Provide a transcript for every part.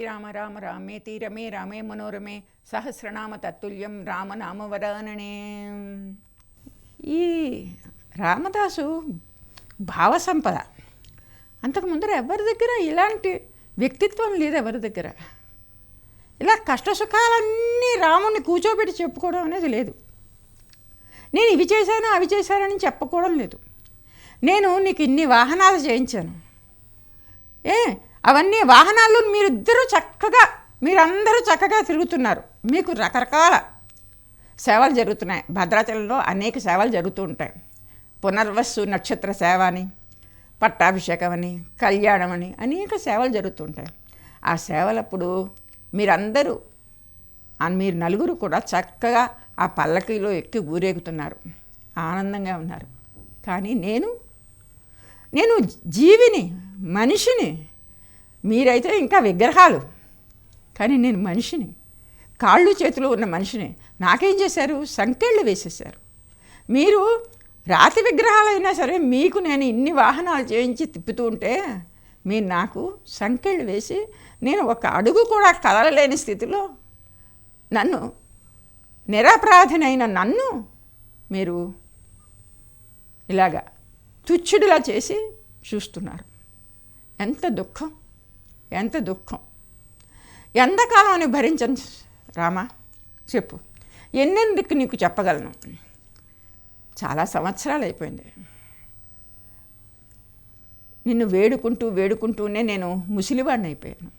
శ్రీరామ రామ రామేతి రమే రామే మనోరమే సహస్రనామ తత్తుల్యం రామనామవరాననే. ఈ రామదాసు భావసంపద అంతకు ముందర ఎవరి దగ్గర ఇలాంటి వ్యక్తిత్వం లేదు. ఎవరి దగ్గర ఇలా కష్టసుఖాలన్నీ రాముని కూర్చోబెట్టి చెప్పుకోవడం అనేది లేదు. నేను ఇవి చేశాను అవి చేశానని చెప్పుకోవడం లేదు. నేను నీకు ఇన్ని వాహనాలు చేయించాను, అవన్నీ వాహనాలు మీరందరూ చక్కగా తిరుగుతున్నారు. మీకు రకరకాల సేవలు జరుగుతున్నాయి. భద్రాచలంలో అనేక సేవలు జరుగుతూ ఉంటాయి. పునర్వసు నక్షత్ర సేవ అని, పట్టాభిషేకం అని, కళ్యాణం అని అనేక సేవలు జరుగుతుంటాయి. ఆ సేవలప్పుడు మీరు నలుగురు కూడా చక్కగా ఆ పల్లకీలో ఎక్కి ఊరేగుతున్నారు, ఆనందంగా ఉన్నారు. కానీ నేను జీవిని, మనిషిని. మీరైతే ఇంకా విగ్రహాలు, కానీ నేను మనిషిని, కాళ్ళు చేతులు ఉన్న మనిషిని. నాకేం చేశారు? సంకెళ్ళు వేసేశారు. మీరు రాతి విగ్రహాలైనా సరే మీకు నేను ఇన్ని వాహనాలు చేయించి తిప్పుతూ ఉంటే మీరు నాకు సంకెళ్ళు వేసి నేను ఒక అడుగు కూడా కదలలేని స్థితిలో నిరపరాధినైన నన్ను మీరు ఇలాగా తుచ్చుడిలా చేసి చూస్తున్నారు. ఎంత దుఃఖం, ఎంత దుఃఖం. ఎంతకాలం అని భరించను రామా? చెప్పు, ఎన్నెందుకు నీకు చెప్పగలను? చాలా సంవత్సరాలు అయిపోయింది. నిన్ను వేడుకుంటూనే నేను ముసలివాడిని అయిపోయాను.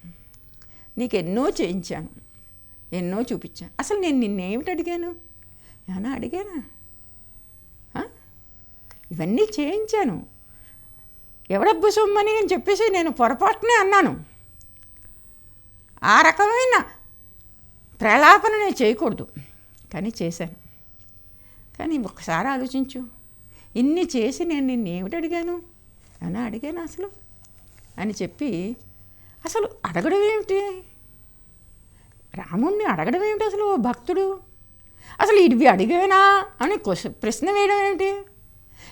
నీకు ఎన్నో చేయించాను, ఎన్నో చూపించాను. అసలు నేను నిన్నేమిటి అడిగాను? ఏమన్నా అడిగానా? ఇవన్నీ చేయించాను. ఎవడబ్బు సొమ్మని అని చెప్పేసి నేను పొరపాటునే అన్నాను. ఆ రకమైన ప్రలాపన నేను చేయకూడదు, కానీ చేశాను. కానీ ఒక్కసారి ఆలోచించు, ఇన్ని చేసి నేను నిన్నేమిటి అడిగాను? ఏమన్నా అడిగాను అసలు అని చెప్పి అసలు అడగడం ఏమిటి? రాముణ్ణి అడగడం ఏమిటి? అసలు భక్తుడు అసలు ఇవి అడిగానా అని ప్రశ్న వేయడం ఏమిటి?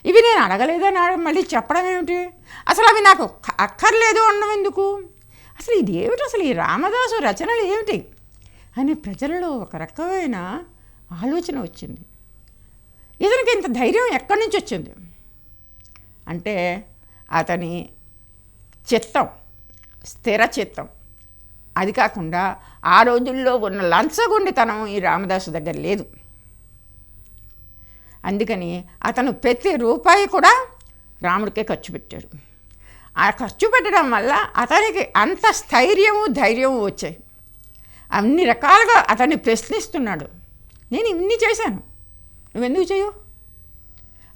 ఇవి నేను అడగలేదని మళ్ళీ చెప్పడం ఏమిటి? అసలు అవి నాకు అక్కర్లేదు అనడం ఎందుకు? అసలు ఇది ఏమిటి? అసలు ఈ రామదాసు రచనలు ఏమిటి అని ప్రజలలో ఒక రకమైన ఆలోచన వచ్చింది. ఇతనికి ఇంత ధైర్యం ఎక్కడి నుంచి వచ్చింది అంటే అతని చిత్తం, స్థిర చిత్తం. అది కాకుండా ఆ రోజుల్లో ఉన్న లంచగొండితనం ఈ రామదాసు దగ్గర లేదు. అందుకని అతను ప్రతి రూపాయి కూడా రాముడికే ఖర్చు పెట్టాడు. ఆ ఖర్చు పెట్టడం వల్ల అతనికి అంత స్థైర్యము, ధైర్యము వచ్చాయి. అన్ని రకాలుగా అతన్ని ప్రశ్నిస్తున్నాడు. నేను ఇన్ని చేశాను, నువ్వెందుకు చేయవు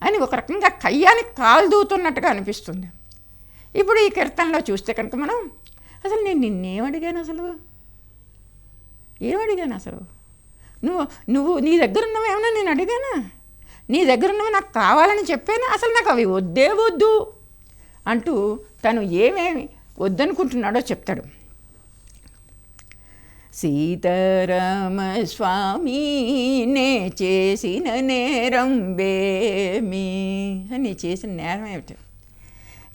అని ఒక రకంగా కయ్యానికి కాలు దూతున్నట్టుగా అనిపిస్తుంది. ఇప్పుడు ఈ కీర్తనలో చూస్తే కనుక మనం అసలు నేను నిన్నేమడిగాను? ఏమడిగాను అసలు? నువ్వు నీ దగ్గర ఉన్నవి ఏమన్నా నేను అడిగానా? నీ దగ్గర ఉన్నవి నాకు కావాలని చెప్పానా? అసలు నాకు అవి వద్దు అంటూ తను ఏమేమి వద్దనుకుంటున్నాడో చెప్తాడు. సీతారామ స్వామి నే చేసిన నేరం బేమి అని. చేసిన నేరం ఏమిటి?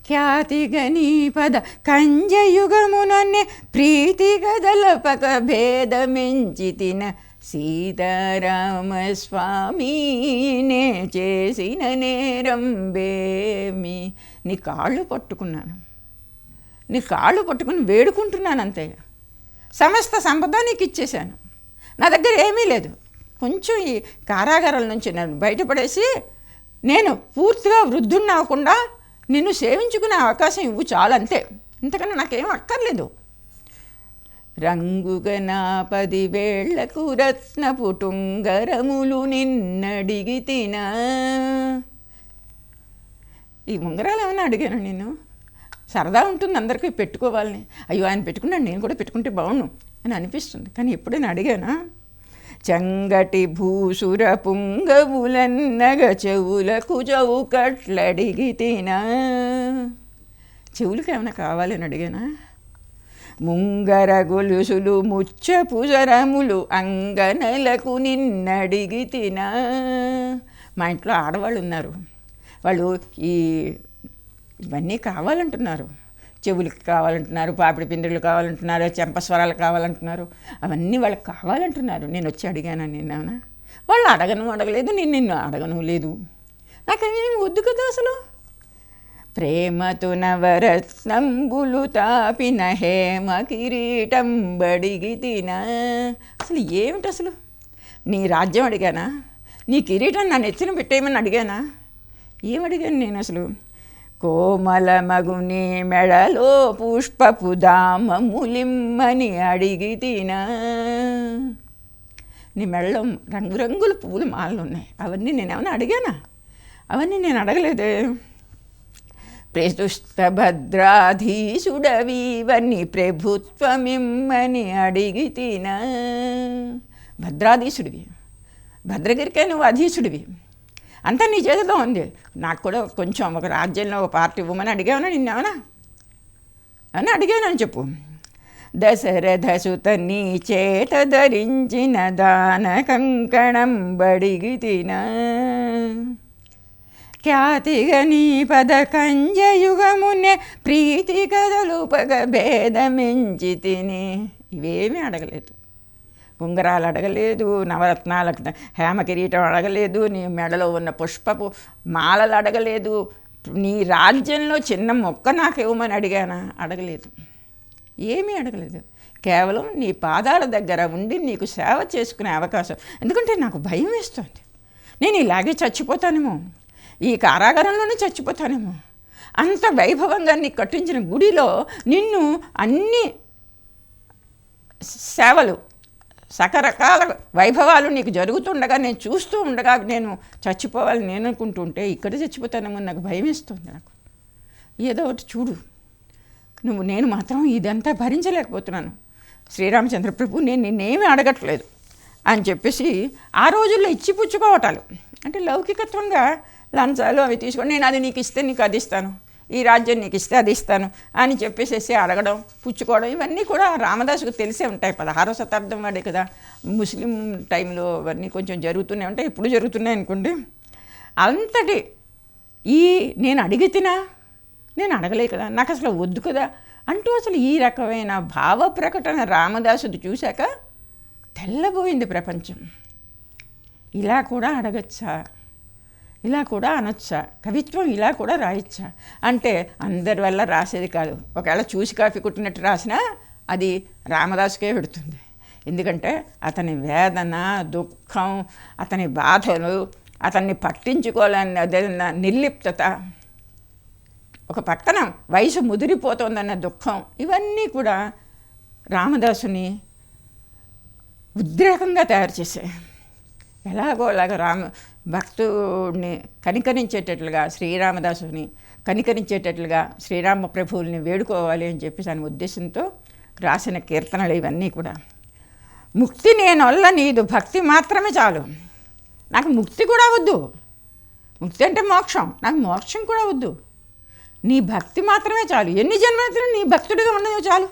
ఖ్యాతిగని పద కంజయుగమునన్నే ప్రీతి గదలపక భేదమెంచి తిన సీతారామ స్వామి నే చేసిన నేరం బేమి. నీ కాళ్ళు పట్టుకుని వేడుకుంటున్నాను అంతే. సమస్త సంపద నీకు ఇచ్చేశాను. నా దగ్గర ఏమీ లేదు. కొంచెం ఈ కారాగారాల నుంచి నన్ను బయటపడేసి నేను పూర్తిగా వృద్ధుణ్ణి అవ్వకుండా నిన్ను సేవించుకునే అవకాశం ఇవ్వు, చాలంతే. ఇంతకన్నా నాకేం అక్కర్లేదు. రంగుగనా 10 వేళ్లకు రత్నపు టుంగరములు నిన్నడిగి తినా. ఈ ఉంగరాలు ఏమైనా అడిగాను నేను? సరదా ఉంటుంది అందరికీ పెట్టుకోవాలని. అయ్యో ఆయన పెట్టుకున్నాడు, నేను కూడా పెట్టుకుంటే బాగుండు అని అనిపిస్తుంది. కానీ ఎప్పుడైనా అడిగానా? చంగటి భూసుర పుంగవులన్నగ చెవులకు చౌకట్లడిగి తినా. చెవులకు ఏమైనా కావాలని అడిగానా? ముంగర గొలుసులు ముచ్చ పుజరములు అంగనలకు నిన్నడిగి తినా. మా ఇంట్లో ఆడవాళ్ళు ఉన్నారు, వాళ్ళు ఇవన్నీ కావాలంటున్నారు. చెవులకి కావాలంటున్నారు, పాపిడి పిందులు కావాలంటున్నారు, చెంపస్వరాలు కావాలంటున్నారు. అవన్నీ వాళ్ళకి కావాలంటున్నారు. నేను వచ్చి అడిగాను నిన్న, వాళ్ళు అడగలేదు, నేను నిన్ను అడగను లేదు. నాకు అవేమి వద్దు కదా అసలు. ప్రేమతో నవరత్నంబులు తాపిన హేమ కిరీటం బడిగి తిన. అసలు ఏమిటి అసలు? నీ రాజ్యం అడిగానా? నీ కిరీటం నన్ను ఎత్తున పెట్టేయమని అడిగానా? ఏమడిగాను నేను అసలు? కోమల మగుని మెడలో పుష్పపు దామములిమ్మని అడిగి తినా. నీ మెడలో రంగురంగుల పువ్వులు మాలలు ఉన్నాయి, అవన్నీ నేనేమన్నా అడిగానా? అవన్నీ నేను అడగలేదే. ప్రస్తుత భద్రాధీశుడవీవని ప్రభుత్వమిమ్మని అడిగి తినా. భద్రాధీశుడివి, భద్రగిరికే నువ్వు అధీశుడివి, అంతా నీ చేతిలో ఉంది. నాకు కూడా కొంచెం ఒక రాజ్యంలో ఒక పార్టీ ఇవ్వమని అడిగావనా? నిన్నేమన్నా అని అడిగానని చెప్పు. దశరథ సుత నీ చేత ధరించిన దాన కంకణం బడిగి తినా. ఖ్యాతిగా నీ పద కంజయుగమునే ప్రీతి కదలుపగ భేదమించి తిని. ఇవేమీ అడగలేదు. ఉంగరాలు అడగలేదు, నవరత్నాలకు హేమ కిరీటం అడగలేదు, నీ మెడలో ఉన్న పుష్పపు మాలలు అడగలేదు, నీ రాజ్యంలో చిన్న మొక్క నాకు ఇవ్వమని అడిగానా? అడగలేదు. ఏమీ అడగలేదు. కేవలం నీ పాదాల దగ్గర ఉండి నీకు సేవ చేసుకునే అవకాశం. ఎందుకంటే నాకు భయం వేస్తుంది. నేను ఇలాగే చచ్చిపోతానేమో, ఈ కారాగారంలోనే చచ్చిపోతానేమో. అంత వైభవంగా నీకు కట్టించిన గుడిలో నిన్ను అన్ని సేవలు, సకరకాల వైభవాలు నీకు జరుగుతుండగా నేను చూస్తూ ఉండగా నేను చచ్చిపోవాలని నేను అనుకుంటుంటే ఇక్కడ చచ్చిపోతానేమో నాకు భయం వేస్తుంది. నాకు ఏదో ఒకటి చూడు నువ్వు. నేను మాత్రం ఇదంతా భరించలేకపోతున్నాను. శ్రీరామచంద్ర ప్రభు, నేను నిన్నేమీ అడగట్లేదు అని చెప్పేసి ఆ రోజుల్లో ఇచ్చిపుచ్చుకోవటాలు అంటే లౌకికత్వంగా లంచాలు అవి తీసుకొని, నేను అది నీకు ఇస్తే నీకు అది ఇస్తాను, ఈ రాజ్యం నీకు ఇస్తే అది ఇస్తాను అని చెప్పేసేసి అడగడం, పుచ్చుకోవడం, ఇవన్నీ కూడా రామదాసుకు తెలిసే ఉంటాయి. 16వ శతాబ్దం వాడే కదా. ముస్లిం టైంలో అవన్నీ కొంచెం జరుగుతూనే ఉంటాయి, ఇప్పుడు జరుగుతున్నాయి అనుకోండి. అంతటి నేను అడిగి తినా, నేను అడగలే కదా, నాకు అసలు వద్దు కదా అంటూ అసలు ఈ రకమైన భావ ప్రకటన రామదాసుది చూశాక తెల్లబోయింది ప్రపంచం. ఇలా కూడా అడగచ్చా, ఇలా కూడా అనొచ్చా, కవిత్వం ఇలా కూడా రాయొచ్చా అంటే అందరి వల్ల రాసేది కాదు. ఒకవేళ చూసి కాఫీ కుట్టినట్టు రాసినా అది రామదాసుకే పెడుతుంది. ఎందుకంటే అతని వేదన, దుఃఖం, అతని బాధలు, అతన్ని పట్టించుకోవాలన్న నిర్లిప్తత, ఒక పక్కన వయసు ముదిరిపోతుందన్న దుఃఖం, ఇవన్నీ కూడా రామదాసుని ఉద్రేకంగా తయారు చేశాయి. ఎలాగో అలాగ భక్తుడిని కనికరించేటట్లుగా, శ్రీరామదాసుని కనికరించేటట్లుగా శ్రీరామ ప్రభువుల్ని వేడుకోవాలి అని చెప్పి దాని ఉద్దేశంతో రాసిన కీర్తనలు ఇవన్నీ కూడా. ముక్తి నేనొల్ల నీదు భక్తి మాత్రమే చాలు. నాకు ముక్తి కూడా వద్దు. ముక్తి అంటే మోక్షం, నాకు మోక్షం కూడా వద్దు. నీ భక్తి మాత్రమే చాలు. ఎన్ని జన్మలైనా నీ భక్తుడిగా ఉండదు చాలు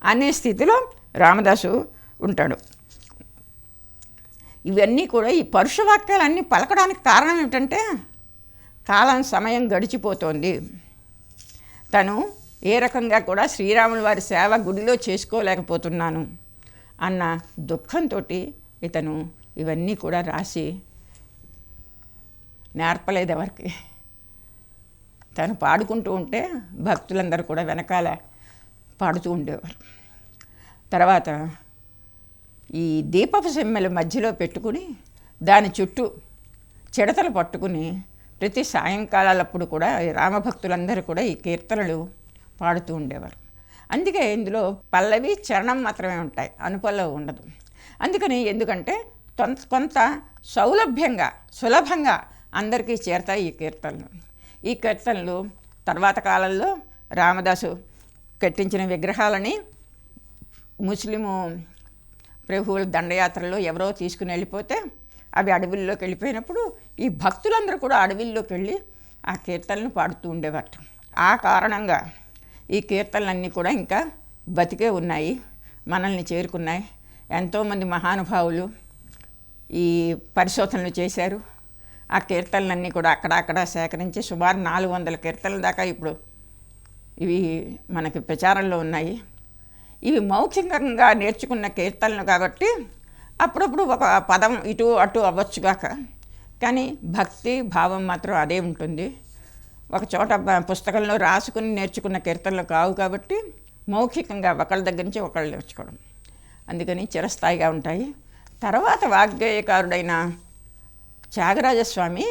అనే స్థితిలో రామదాసు ఉంటాడు. ఇవన్నీ కూడా ఈ పరుషవాక్యాలన్నీ పలకడానికి కారణం ఏమిటంటే కాలం, సమయం గడిచిపోతోంది. తను ఏ రకంగా కూడా శ్రీరాముల వారి సేవ గుడిలో చేసుకోలేకపోతున్నాను అన్న దుఃఖంతో ఇతను ఇవన్నీ కూడా రాసి నేర్పలేదు ఎవరికి. తను పాడుకుంటూ ఉంటే భక్తులందరూ కూడా వెనకాల పాడుతూ ఉండేవారు. తర్వాత ఈ దీపపు సెమ్మెల మధ్యలో పెట్టుకుని దాని చుట్టూ చిడతలు పట్టుకుని ప్రతి సాయంకాలాలప్పుడు కూడా రామభక్తులందరూ కూడా ఈ కీర్తనలు పాడుతూ ఉండేవారు. అందుకే ఇందులో పల్లవి, చరణం మాత్రమే ఉంటాయి, అనుపల్లవి ఉండదు. అందుకని ఎందుకంటే కొంత సౌలభ్యంగా, సులభంగా అందరికీ చేరతాయి ఈ కీర్తనలు. ఈ కీర్తనలు తర్వాత కాలంలో రామదాసు కట్టించిన విగ్రహాలని ముస్లిము ప్రభువుల దండయాత్రలో ఎవరో తీసుకుని వెళ్ళిపోతే అవి అడవుల్లోకి వెళ్ళిపోయినప్పుడు ఈ భక్తులందరూ కూడా అడవుల్లోకి వెళ్ళి ఆ కీర్తనలు పాడుతూ ఉండేవారు. ఆ కారణంగా ఈ కీర్తనలన్నీ కూడా ఇంకా బతికే ఉన్నాయి, మనల్ని చేరుకున్నాయి. ఎంతోమంది మహానుభావులు ఈ పరిశోధనలు చేశారు. ఆ కీర్తనలన్నీ కూడా అక్కడక్కడ సేకరించి సుమారు 400 కీర్తనల దాకా ఇప్పుడు ఇవి మనకి ప్రచారంలో ఉన్నాయి. ఇవి మౌఖికంగా నేర్చుకున్న కీర్తనలు కాబట్టి అప్పుడప్పుడు ఒక పదం ఇటు అటు అవ్వచ్చుగాక, కానీ భక్తి భావం మాత్రం అదే ఉంటుంది. ఒక చోట పుస్తకంలో రాసుకుని నేర్చుకున్న కీర్తనలు కావు కాబట్టి మౌఖికంగా ఒకళ్ళ దగ్గర నుంచి ఒకళ్ళు నేర్చుకోవడం, అందుకని చిరస్థాయిగా ఉంటాయి. తర్వాత వాగ్గేయకారుడైన త్యాగరాజస్వామి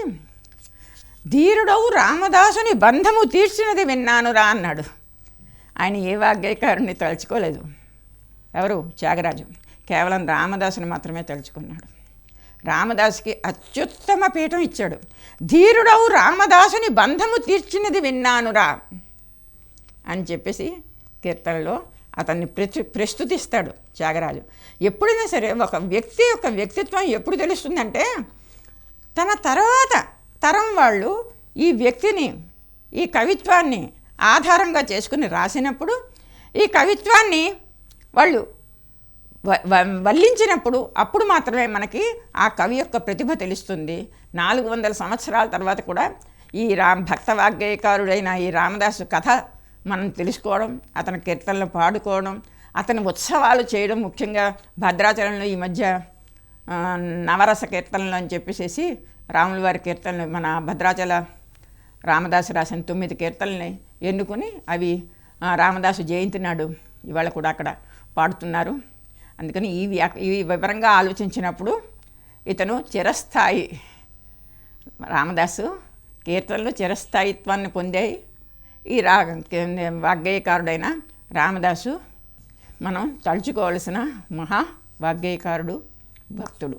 ధీరుడవు రామదాసుని బంధము తీర్చినది విన్నానురా అన్నాడు. ఆయన ఏ వాగ్గేయకారుడిని తలుచుకోలేదు. ఎవరు? త్యాగరాజు. కేవలం రామదాసుని మాత్రమే తలుచుకున్నాడు. రామదాసుకి అత్యుత్తమ పీఠం ఇచ్చాడు. ధీరుడవు రామదాసుని బంధము తీర్చినది విన్నానురా అని చెప్పేసి కీర్తనలో అతన్ని ప్రస్తుతిస్తాడు త్యాగరాజు. ఎప్పుడైనా సరే ఒక వ్యక్తి యొక్క వ్యక్తిత్వం ఎప్పుడు తెలుస్తుందంటే, తన తర్వాత తరం వాళ్ళు ఈ వ్యక్తిని, ఈ కవిత్వాన్ని ఆధారంగా చేసుకుని రాసినప్పుడు, ఈ కవిత్వాన్ని వాళ్ళు వల్లించినప్పుడు అప్పుడు మాత్రమే మనకి ఆ కవి యొక్క ప్రతిభ తెలుస్తుంది. 400 సంవత్సరాల తర్వాత కూడా ఈ భక్త వాగ్గేయకారుడైన ఈ రామదాసు కథ మనం తెలుసుకోవడం, అతని కీర్తనలు పాడుకోవడం, అతని ఉత్సవాలు చేయడం. ముఖ్యంగా భద్రాచలంలో ఈ మధ్య నవరస కీర్తనలు అని చెప్పేసి రాముల వారి కీర్తనలు, మన భద్రాచల రామదాసు రాసిన 9 కీర్తనల్ని ఎన్నుకొని అవి రామదాసు జయంతి నాడు ఇవాళ కూడా అక్కడ పాడుతున్నారు. అందుకని ఇవి వివరంగా ఆలోచించినప్పుడు ఇతను చిరస్థాయి, రామదాసు కీర్తనలు చిరస్థాయిత్వాన్ని పొందాయి. ఈ వాగ్గేయకారుడైన రామదాసు మనం తలుచుకోవలసిన మహా వాగ్గేయకారుడు, భక్తుడు.